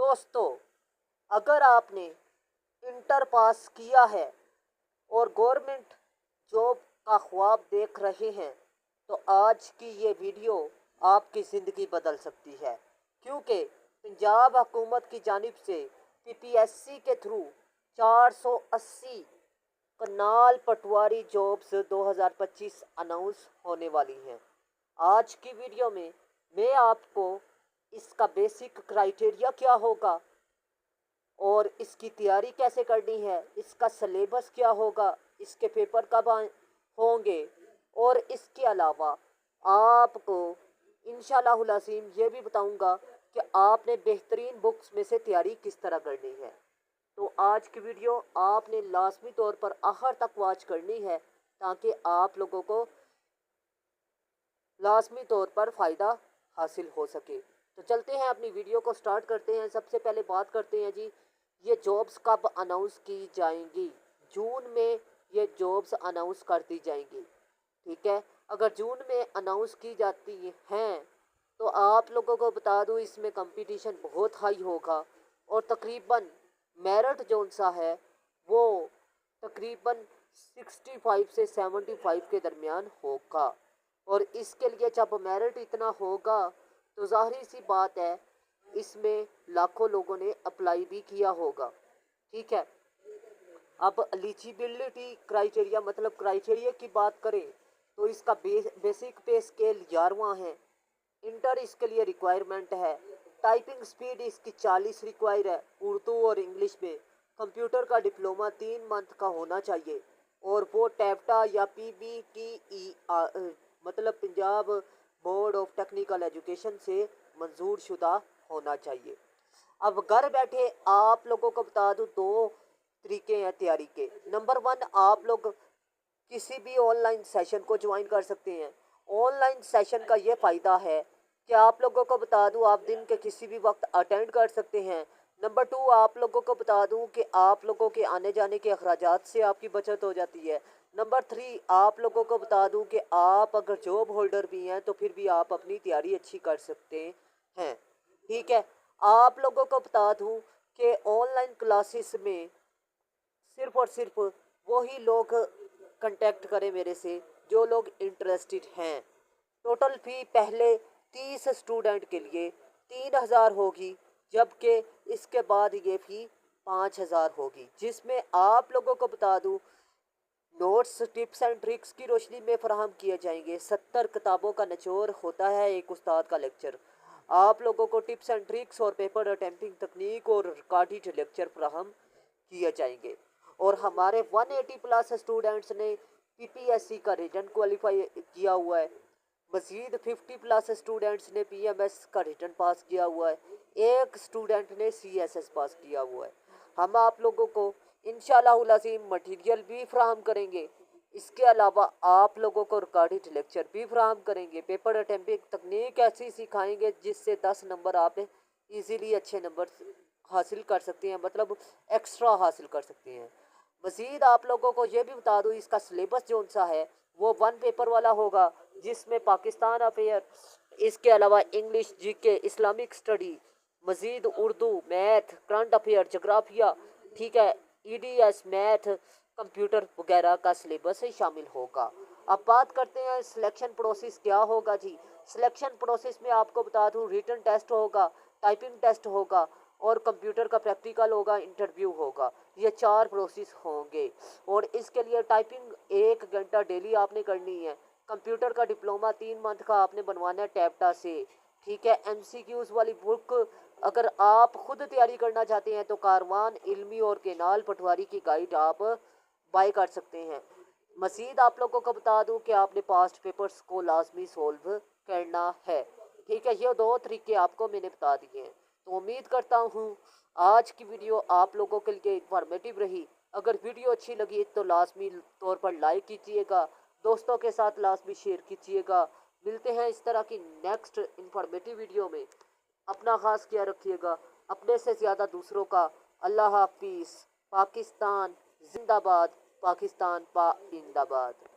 दोस्तों, अगर आपने इंटर पास किया है और गवर्नमेंट जॉब का ख्वाब देख रहे हैं तो आज की ये वीडियो आपकी ज़िंदगी बदल सकती है, क्योंकि पंजाब हुकूमत की जानिब से पीपीएससी के थ्रू 480 कनाल पटवारी जॉब्स 2025 अनाउंस होने वाली हैं। आज की वीडियो में मैं आपको इसका बेसिक क्राइटेरिया क्या होगा और इसकी तैयारी कैसे करनी है, इसका सिलेबस क्या होगा, इसके पेपर कब होंगे, और इसके अलावा आपको इंशाअल्लाहुल अज़ीम ये भी बताऊंगा कि आपने बेहतरीन बुक्स में से तैयारी किस तरह करनी है। तो आज की वीडियो आपने लाजमी तौर पर आखिर तक वॉच करनी है ताकि आप लोगों को लाजमी तौर पर फ़ायदा हासिल हो सके। तो चलते हैं, अपनी वीडियो को स्टार्ट करते हैं। सबसे पहले बात करते हैं जी, ये जॉब्स कब अनाउंस की जाएंगी। जून में ये जॉब्स अनाउंस कर दी जाएंगी, ठीक है। अगर जून में अनाउंस की जाती हैं तो आप लोगों को बता दूं इसमें कंपटीशन बहुत हाई होगा और तकरीबन मेरिट जोन सा है वो तकरीबन 65 से 75 के दरमियान होगा। और इसके लिए जब मेरिट इतना होगा तो ज़ाहिर सी बात है इसमें लाखों लोगों ने अप्लाई भी किया होगा, ठीक है। अब एलिजिबिलिटी क्राइटेरिया मतलब क्राइटेरिया की बात करें तो इसका बेसिक पे स्केल 11वां है। इंटर इसके लिए रिक्वायरमेंट है। टाइपिंग स्पीड इसकी 40 रिक्वायर है उर्दू और इंग्लिश में। कंप्यूटर का डिप्लोमा 3 मंथ का होना चाहिए और वो टैप्टा या पीबीटीई मतलब Punjab board of technical education से मंजूर शुदा होना चाहिए। अब घर बैठे आप लोगों को बता दूं 2 तरीके हैं तैयारी के। नंबर 1, आप लोग किसी भी ऑनलाइन सेशन को ज्वाइन कर सकते हैं। ऑनलाइन सेशन का ये फ़ायदा है कि आप लोगों को बता दूं आप दिन के किसी भी वक्त अटेंड कर सकते हैं। नंबर 2, आप लोगों को बता दूं कि आप लोगों के आने जाने के अखराजात से आपकी बचत हो जाती है। नंबर 3, आप लोगों को बता दूं कि आप अगर जॉब होल्डर भी हैं तो फिर भी आप अपनी तैयारी अच्छी कर सकते हैं, ठीक है। आप लोगों को बता दूं कि ऑनलाइन क्लासेस में सिर्फ और सिर्फ वही लोग कांटेक्ट करें मेरे से जो लोग इंटरेस्टेड हैं। टोटल फ़ी पहले 30 स्टूडेंट के लिए 3000 होगी, जबकि इसके बाद ये फ़ी 5000 होगी, जिसमें आप लोगों को बता दूं नोट्स टिप्स एंड ट्रिक्स की रोशनी में फराहम किए जाएंगे। 70 किताबों का निचोड़ होता है एक उस्ताद का लेक्चर। आप लोगों को टिप्स एंड ट्रिक्स और पेपर अटेम्प्टिंग तकनीक और रिकॉर्डेड लेक्चर फराहम किए जाएंगे। और हमारे 180 प्लस स्टूडेंट्स ने पीपीएससी का रिटन क्वालिफाई किया हुआ है। मज़ीद 50 प्लस स्टूडेंट्स ने पीएमएस का रिटन पास किया हुआ है। एक स्टूडेंट ने सीएसएस पास किया हुआ है। हम आप लोगों को इंशाअल्लाहुल अज़ीम मटेरियल भी फराहम करेंगे। इसके अलावा आप लोगों को रिकॉर्डेड लेक्चर भी फराहम करेंगे। पेपर अटेम्प्टिंग तकनीक ऐसी सिखाएंगे जिससे 10 नंबर आप इजीली अच्छे नंबर हासिल कर सकते हैं, मतलब एक्स्ट्रा हासिल कर सकते हैं। मज़ीद आप लोगों को ये भी बता दूँ इसका सिलेबस जो सा है वो 1 पेपर वाला होगा, जिसमें पाकिस्तान अफेयर, इसके अलावा इंग्लिश, जीके, इस्लामिक स्टडी, मज़ीद उर्दू, मैथ, करंट अफेयर, जोग्राफिया, ठीक है, ईडीएस, मैथ, कंप्यूटर वगैरह का सिलेबस शामिल होगा। अब बात करते हैं सिलेक्शन प्रोसेस क्या होगा जी। सिलेक्शन प्रोसेस में आपको बता दूं रिटन टेस्ट होगा, टाइपिंग टेस्ट होगा और कंप्यूटर का प्रैक्टिकल होगा, इंटरव्यू होगा। ये 4 प्रोसेस होंगे और इसके लिए टाइपिंग 1 घंटा डेली आपने करनी है। कंप्यूटर का डिप्लोमा 3 मंथ का आपने बनवाना है टैप्टा से, ठीक है। एमसीक्यूज वाली बुक अगर आप खुद तैयारी करना चाहते हैं तो कारवान इल्मी और केनाल पटवारी की गाइड आप बाय कर सकते हैं। मज़ीद आप लोगों को बता दूं कि आपने पास्ट पेपर्स को लाजमी सोल्व करना है, ठीक है। ये 2 तरीके आपको मैंने बता दिए हैं। तो उम्मीद करता हूँ आज की वीडियो आप लोगों के लिए इंफॉर्मेटिव रही। अगर वीडियो अच्छी लगी तो लाजमी तौर पर लाइक कीजिएगा, दोस्तों के साथ लाजमी शेयर कीजिएगा। मिलते हैं इस तरह की नेक्स्ट इंफॉर्मेटिव वीडियो में। अपना ख़ास ख्याल रखिएगा, अपने से ज़्यादा दूसरों का। अल्लाह हाफिज़। पाकिस्तान जिंदाबाद, पाकिस्तान पाइंदाबाद।